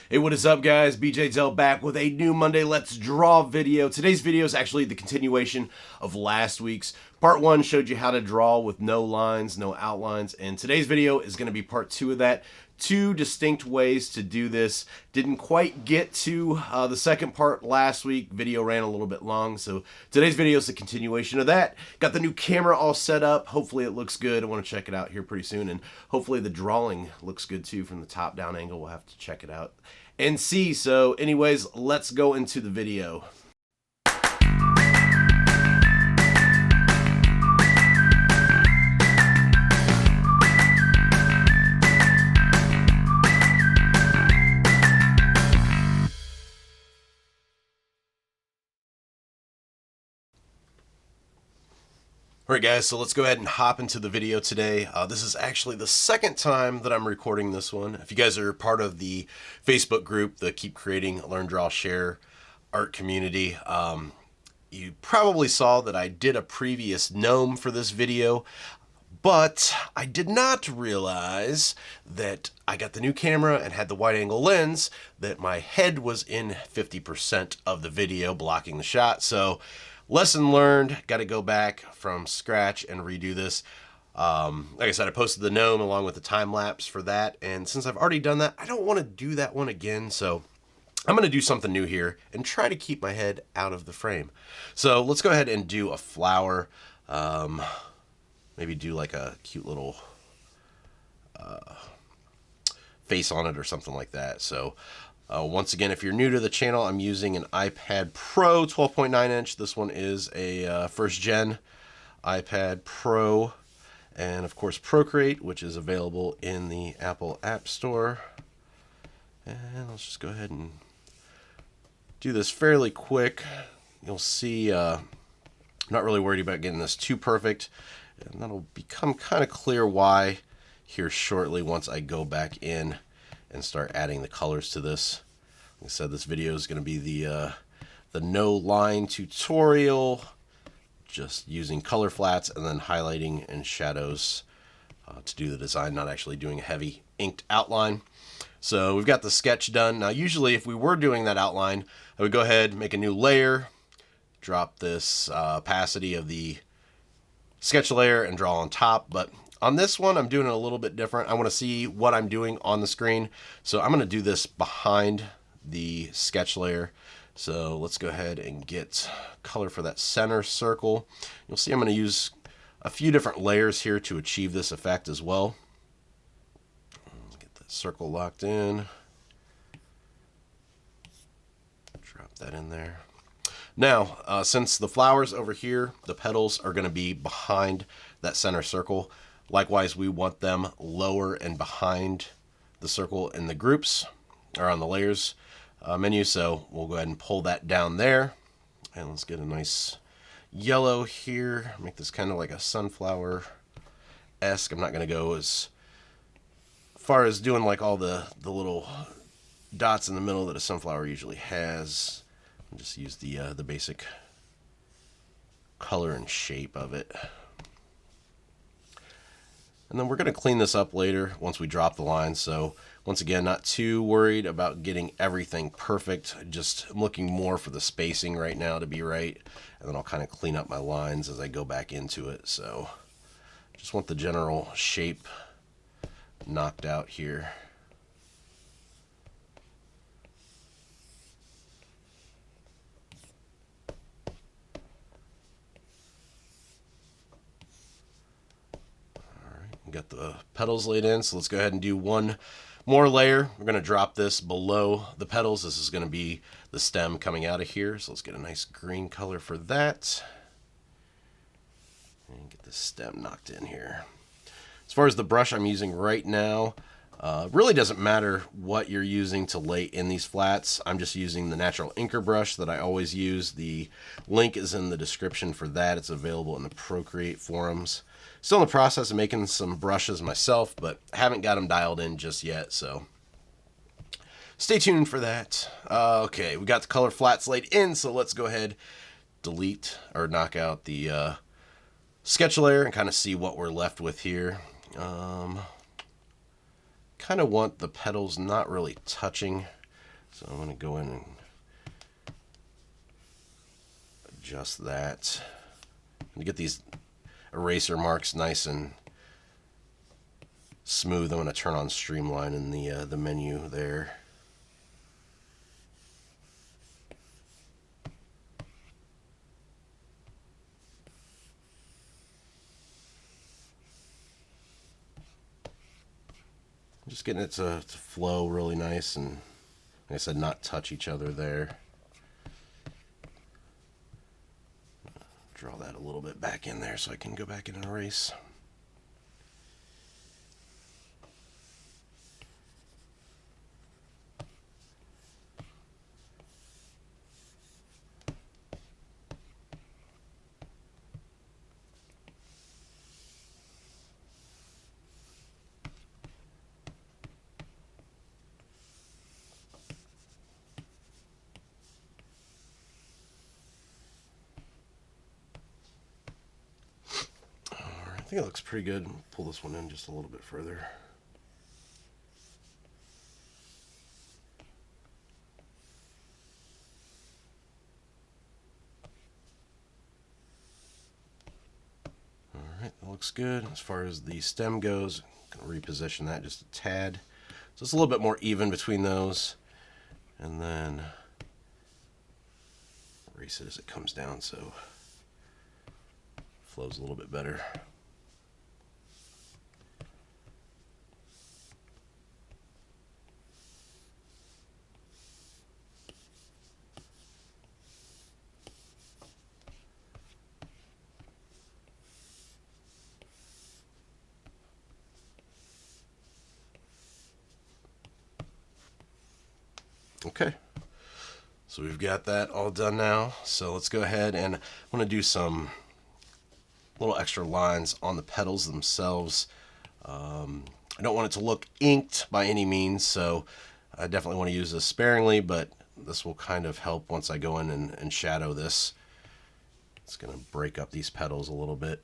Hey, what is up, guys? BJ Dell back with a new Monday Let's Draw video. Today's video is actually the continuation of last week's. Part 1 showed you how to draw with no lines, no outlines, and today's video is going to be part 2 of that. Two distinct ways to do this. Didn't quite get to the second part last week. Video ran a little bit long, so today's video is a continuation of that. Got the new camera all set up. Hopefully it looks good. I want to check it out here pretty soon, and hopefully the drawing looks good too from the top-down angle. We'll have to check it out and see. So anyways, let's go into the video. Alright guys, so let's go ahead and hop into the video today. This is actually the second time that I'm recording this one. If you guys are part of the Facebook group, the Keep Creating, Learn, Draw, Share art community, you probably saw that I did a previous gnome for this video, but I did not realize that I got the new camera and had the wide angle lens, that my head was in 50% of the video blocking the shot. So lesson learned, got to go back from scratch and redo this. Like I said, I posted the gnome along with the time lapse for that, and since I've already done that, I don't want to do that one again, so I'm going to do something new here and try to keep my head out of the frame. So let's go ahead and do a flower. Maybe do like a cute little face on it or something like that. So once again, if you're new to the channel, I'm using an iPad Pro 12.9 inch. This one is a first gen iPad Pro, and of course Procreate, which is available in the Apple App Store. And let's just go ahead and do this fairly quick. You'll see I'm not really worried about getting this too perfect, and that'll become kind of clear why here shortly once I go back in and start adding the colors to this. Like I said, this video is going to be the no line tutorial, just using color flats and then highlighting and shadows to do the design, not actually doing a heavy inked outline. So we've got the sketch done. Now usually if we were doing that outline, I would go ahead, make a new layer, drop this opacity of the sketch layer and draw on top, but on this one, I'm doing it a little bit different. I want to see what I'm doing on the screen. So I'm going to do this behind the sketch layer. So let's go ahead and get color for that center circle. You'll see I'm going to use a few different layers here to achieve this effect as well. Get that circle locked in. Drop that in there. Now, since the flowers over here, the petals are going to be behind that center circle. Likewise, we want them lower and behind the circle in the groups or on the layers menu. So we'll go ahead and pull that down there. And let's get a nice yellow here. Make this kind of like a sunflower-esque. I'm not going to go as far as doing like all the little dots in the middle that a sunflower usually has. I'll just use the basic color and shape of it. And then we're going to clean this up later once we drop the lines. So once again, not too worried about getting everything perfect. Just I'm looking more for the spacing right now to be right. And then I'll kind of clean up my lines as I go back into it. So just want the general shape knocked out here. Got the petals laid in, so let's go ahead and do one more layer. We're going to drop this below the petals. This is going to be the stem coming out of here, so let's get a nice green color for that. And get the stem knocked in here. As far as the brush I'm using right now, really doesn't matter what you're using to lay in these flats. I'm just using the natural inker brush that I always use. The link is in the description for that. It's available in the Procreate forums. Still in the process of making some brushes myself, but haven't got them dialed in just yet, so stay tuned for that. Okay, we got the color flats laid in, so let's go ahead, delete or knock out the sketch layer and kind of see what we're left with here. Kind of want the petals not really touching So I'm going to go in and adjust that. And to get these eraser marks nice and smooth, I'm going to turn on Streamline in the menu there. Just getting it to flow really nice and, like I said, not touch each other there. Draw that a little bit back in there so I can go back in and erase. I think it looks pretty good. Pull this one in just a little bit further. Alright, that looks good. As far as the stem goes, I'm going to reposition that just a tad. So it's a little bit more even between those. And then erase it as it comes down so it flows a little bit better. Okay, so we've got that all done now. So let's go ahead and I want to do some little extra lines on the petals themselves. I don't want it to look inked by any means, so I definitely want to use this sparingly, but this will kind of help once I go in and shadow this. It's going to break up these petals a little bit.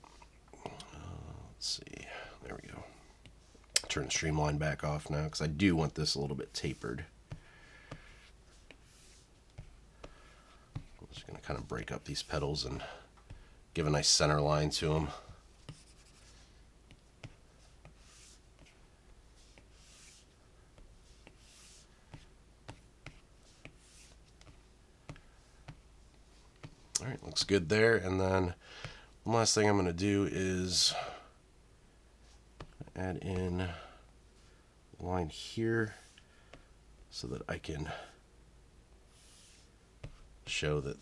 Let's see, there we go. Turn the Streamline back off now because I do want this a little bit tapered. Just going to kind of break up these petals and give a nice center line to them. All right, looks good there. And then one last thing I'm going to do is add in a line here so that I can show that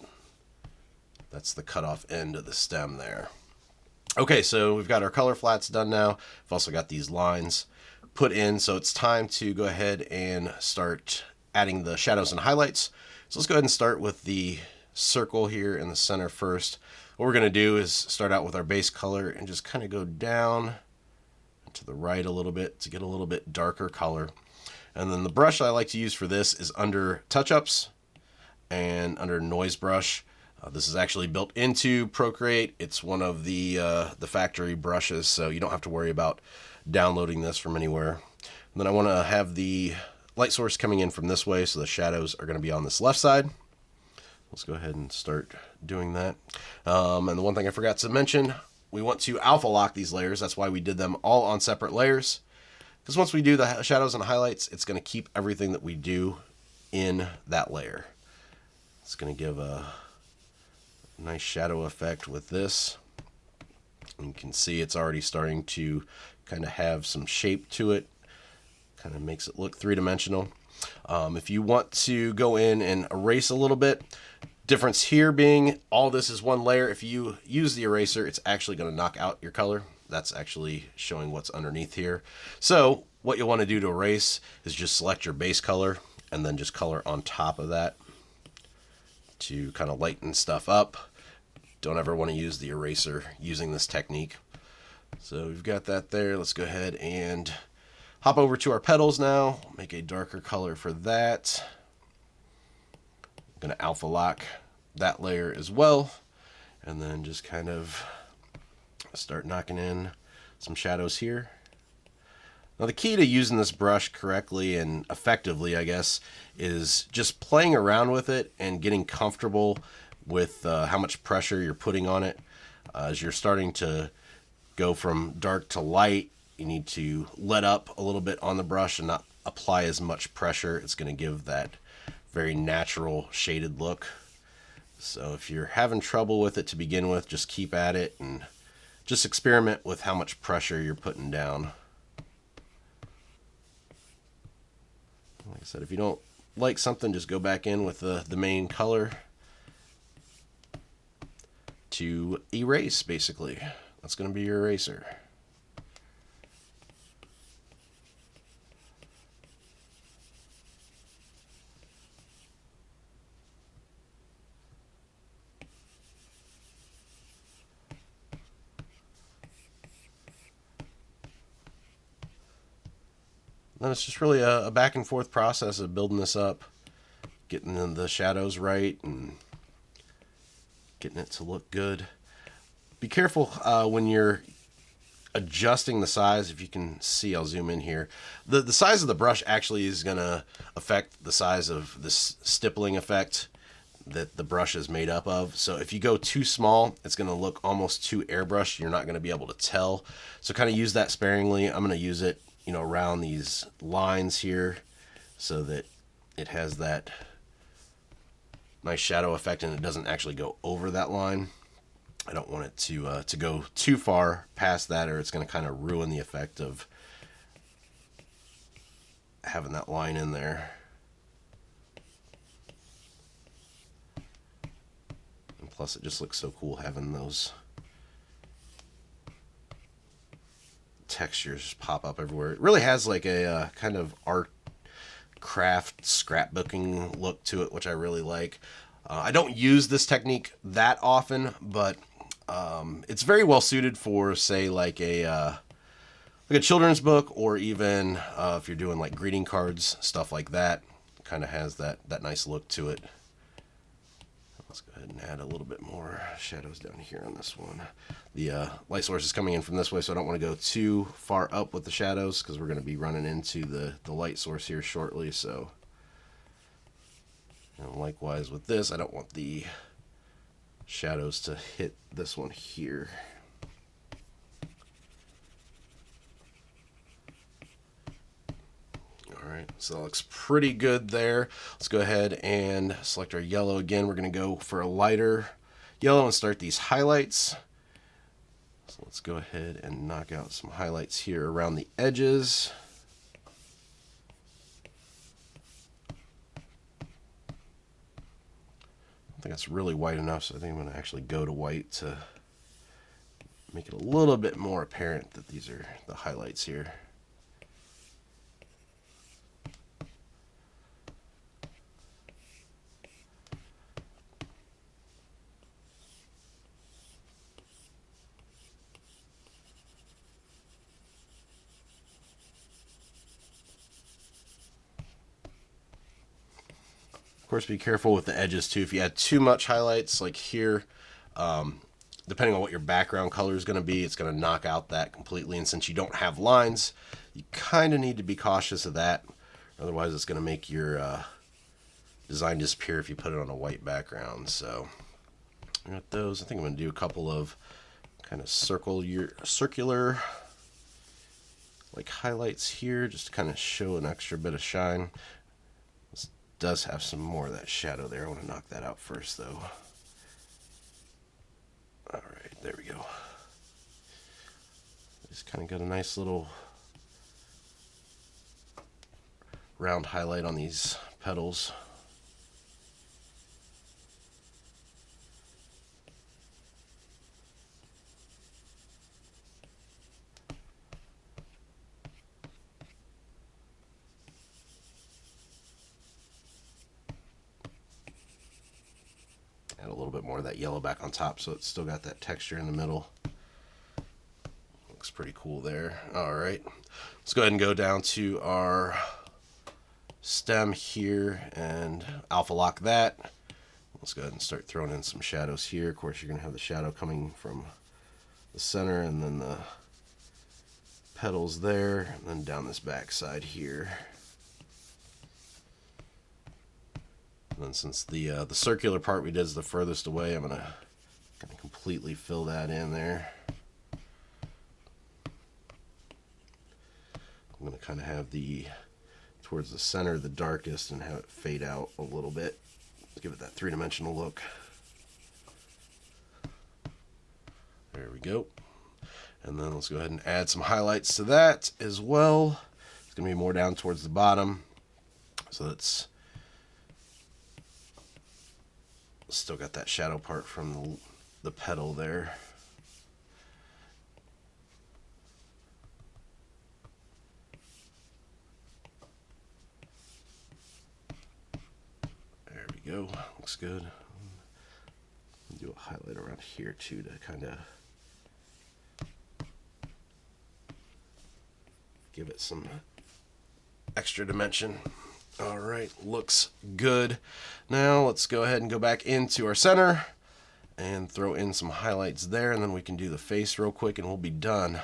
that's the cutoff end of the stem there. Okay, so we've got our color flats done now. I've also got these lines put in, so it's time to go ahead and start adding the shadows and highlights. So let's go ahead and start with the circle here in the center first. What we're going to do is start out with our base color and just kind of go down to the right a little bit to get a little bit darker color. And then the brush I like to use for this is under touch-ups and under noise brush. This is actually built into Procreate. It's one of the factory brushes, so you don't have to worry about downloading this from anywhere. And then I want to have the light source coming in from this way, so the shadows are going to be on this left side. Let's go ahead and start doing that. And the one thing I forgot to mention, we want to alpha lock these layers. That's why we did them all on separate layers. Because once we do the shadows and highlights, it's going to keep everything that we do in that layer. It's going to give a nice shadow effect with this. And you can see it's already starting to kind of have some shape to it. Kind of makes it look three-dimensional. If you want to go in and erase a little bit, difference here being all this is one layer. If you use the eraser, it's actually going to knock out your color. That's actually showing what's underneath here. So what you'll want to do to erase is just select your base color and then just color on top of that to kind of lighten stuff up. Don't ever want to use the eraser using this technique. So we've got that there. Let's go ahead and hop over to our petals now. Make a darker color for that. I'm going to alpha lock that layer as well. And then just kind of start knocking in some shadows here. Now the key to using this brush correctly and effectively, I guess, is just playing around with it and getting comfortable with how much pressure you're putting on it. As you're starting to go from dark to light, you need to let up a little bit on the brush and not apply as much pressure. It's going to give that very natural shaded look. So if you're having trouble with it to begin with, just keep at it and just experiment with how much pressure you're putting down. Like I said, if you don't like something, just go back in with the main color to erase, basically. That's going to be your eraser. Then it's just really a back and forth process of building this up, getting the shadows right and getting it to look good. Be careful when you're adjusting the size. If you can see, I'll zoom in here. The size of the brush actually is going to affect the size of this stippling effect that the brush is made up of. So if you go too small, it's going to look almost too airbrushed. You're not going to be able to tell. So kind of use that sparingly. I'm going to use it, you know, around these lines here so that it has that nice shadow effect and it doesn't actually go over that line. I don't want it to go too far past that, or it's going to kind of ruin the effect of having that line in there. And plus, it just looks so cool having those textures pop up everywhere. It really has like a kind of art craft scrapbooking look to it, which I really like. I don't use this technique that often, but it's very well suited for, say, like a children's book, or even if you're doing like greeting cards, stuff like that. Kind of has that nice look to it. Let's go ahead and add a little bit more shadows down here on this one. The light source is coming in from this way, so I don't want to go too far up with the shadows because we're going to be running into the light source here shortly. So, and likewise with this, I don't want the shadows to hit this one here. Alright, so that looks pretty good there. Let's go ahead and select our yellow again. We're going to go for a lighter yellow and start these highlights. So let's go ahead and knock out some highlights here around the edges. I think that's really white enough, so I think I'm going to actually go to white to make it a little bit more apparent that these are the highlights here. Of course, be careful with the edges too. If you add too much highlights, like here, depending on what your background color is going to be, it's going to knock out that completely. And since you don't have lines, you kind of need to be cautious of that. Otherwise, it's going to make your design disappear if you put it on a white background. So, I got those. I think I'm going to do a couple of kind of circular like highlights here, just to kind of show an extra bit of shine. Does have some more of that shadow there. I want to knock that out first, though. All right, there we go. Just kind of got a nice little round highlight on these petals. Add a little bit more of that yellow back on top so it's still got that texture in the middle. Looks pretty cool there. All right, let's go ahead and go down to our stem here and alpha lock that. Let's go ahead and start throwing in some shadows here. Of course, you're going to have the shadow coming from the center and then the petals there, and then down this back side here. And then since the circular part we did is the furthest away, I'm gonna completely fill that in there. I'm gonna kind of have the towards the center the darkest and have it fade out a little bit. Give it that three-dimensional look. There we go. And then let's go ahead and add some highlights to that as well. It's gonna be more down towards the bottom, so that's still got that shadow part from the petal there. There we go. Looks good. Do a highlight around here too to kind of give it some extra dimension. All right, looks good. Now let's go ahead and go back into our center and throw in some highlights there, and then we can do the face real quick and we'll be done.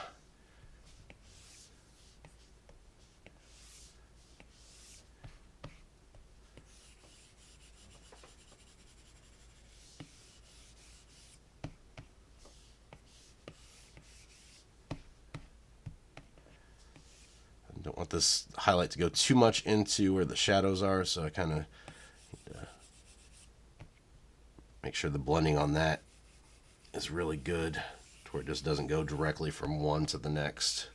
Don't want this highlight to go too much into where the shadows are, so I kind of make sure the blending on that is really good to where it just doesn't go directly from one to the next.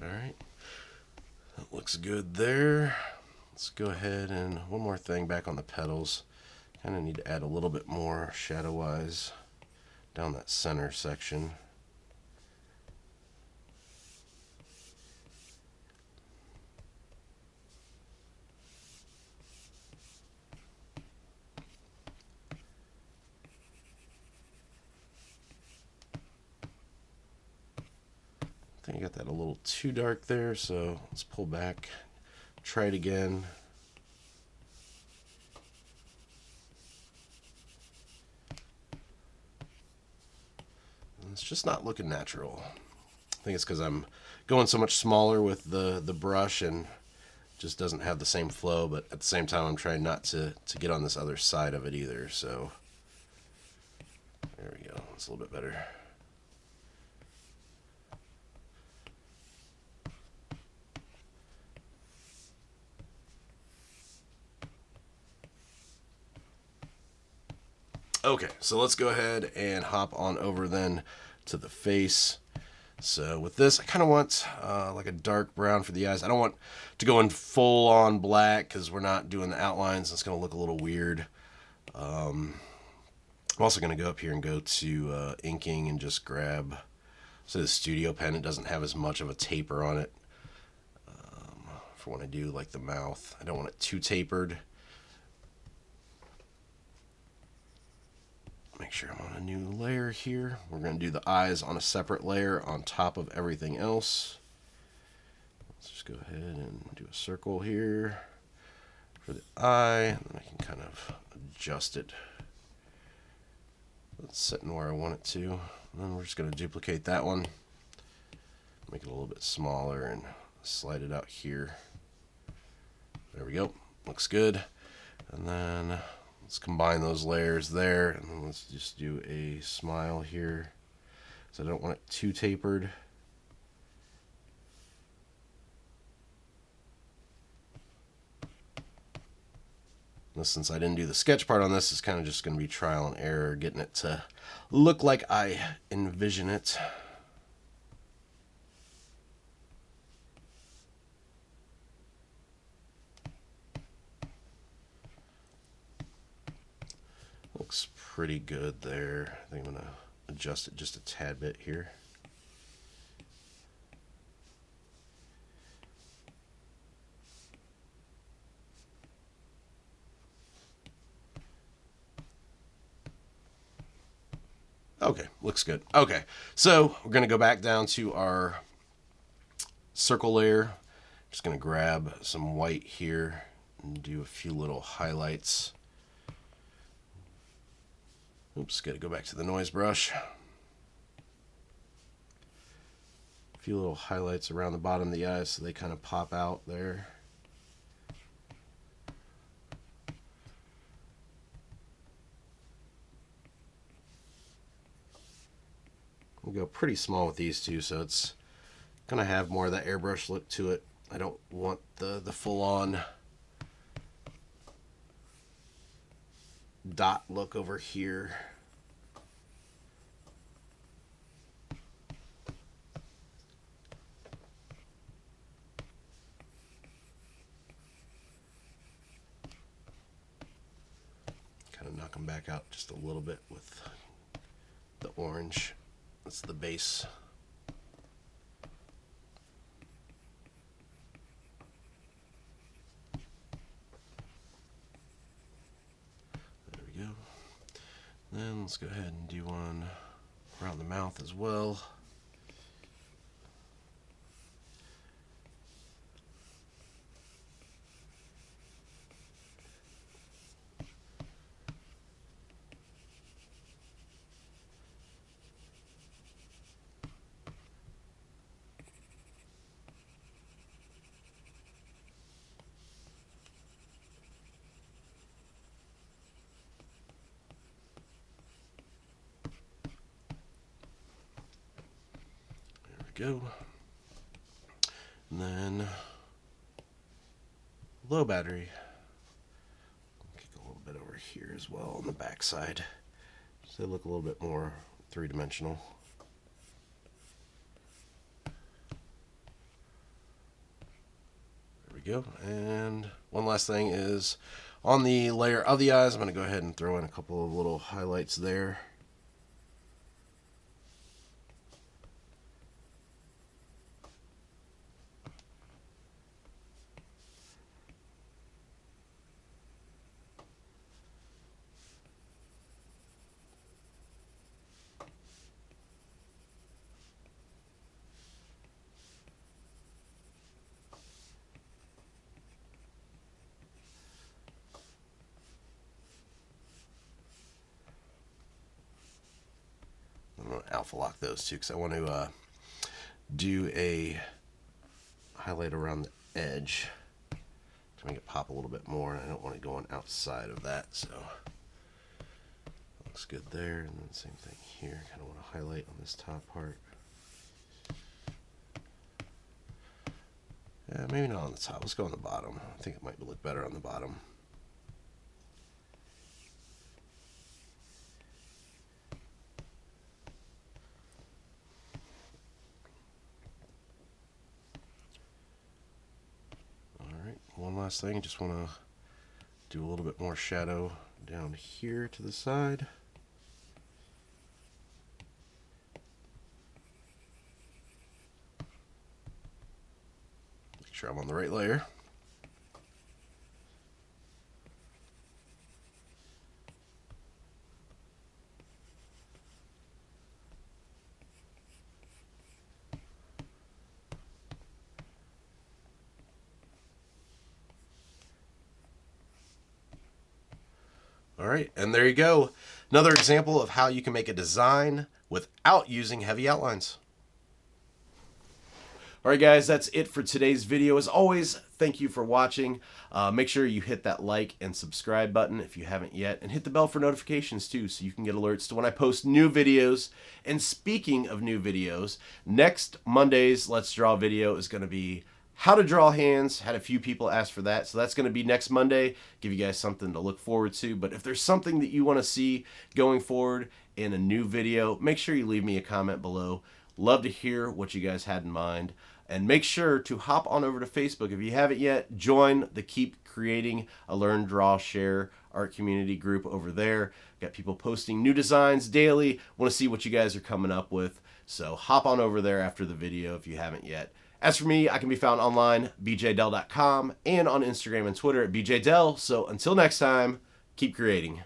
All right, that looks good there. Let's go ahead and one more thing back on the petals. Kind of need to add a little bit more shadow-wise down that center section. I think I got that a little too dark there, so let's pull back, try it again. And it's just not looking natural. I think it's because I'm going so much smaller with the brush and just doesn't have the same flow, but at the same time I'm trying not to get on this other side of it either, so there we go, it's a little bit better. Okay, so let's go ahead and hop on over then to the face. So with this, I kind of want like a dark brown for the eyes. I don't want to go in full on black because we're not doing the outlines. It's going to look a little weird. I'm also going to go up here and go to inking and just grab, say, the studio pen. It doesn't have as much of a taper on it for when I do like the mouth. I don't want it too tapered. Make sure I'm on a new layer here. We're going to do the eyes on a separate layer on top of everything else. Let's just go ahead and do a circle here for the eye, and then I can kind of adjust it. It's sitting where I want it to. And then we're just going to duplicate that one, make it a little bit smaller, and slide it out here. There we go. Looks good. And then let's combine those layers there, and then let's just do a smile here. So I don't want it too tapered. Now, since I didn't do the sketch part on this, it's kind of just going to be trial and error, getting it to look like I envision it. Looks pretty good there. I think I'm going to adjust it just a tad bit here. Okay, looks good. Okay, so we're going to go back down to our circle layer. Just going to grab some white here and do a few little highlights. Oops, got to go back to the noise brush. A few little highlights around the bottom of the eyes so they kind of pop out there. We'll go pretty small with these two, so it's going to have more of that airbrush look to it. I don't want the full-on dot look over here. Kind of knock them back out just a little bit with the orange. That's the base. There we go. Then let's go ahead and do one around the mouth as well. Go. And then low battery. Kick a little bit over here as well on the back side, so they look a little bit more three-dimensional. There we go. And one last thing is on the layer of the eyes, I'm going to go ahead and throw in a couple of little highlights there. I'm going to alpha lock those two because I want to do a highlight around the edge to make it pop a little bit more, and I don't want it going outside of that, so looks good there. And then same thing here, kind of want to highlight on this top part. Yeah, maybe not on the top. Let's go on the bottom. I think it might look better on the bottom. One last thing, I just want to do a little bit more shadow down here to the side. Make sure I'm on the right layer. All right, and there you go. Another example of how you can make a design without using heavy outlines. All right, guys, that's it for today's video. As always, thank you for watching. Make sure you hit that like and subscribe button if you haven't yet, and hit the bell for notifications too, so you can get alerts to when I post new videos. And speaking of new videos, next Monday's Let's Draw video is going to be how to draw hands. Had a few people ask for that, so that's going to be next Monday. Give you guys something to look forward to. But if there's something that you want to see going forward in a new video, make sure you leave me a comment below. Love to hear what you guys had in mind. And make sure to hop on over to Facebook. If you haven't yet, join the Keep Creating a Learn, Draw, Share art community group over there. Got people posting new designs daily. Want to see what you guys are coming up with. So hop on over there after the video if you haven't yet. As for me, I can be found online, bjdell.com, and on Instagram and Twitter at bjdell. So until next time, keep creating.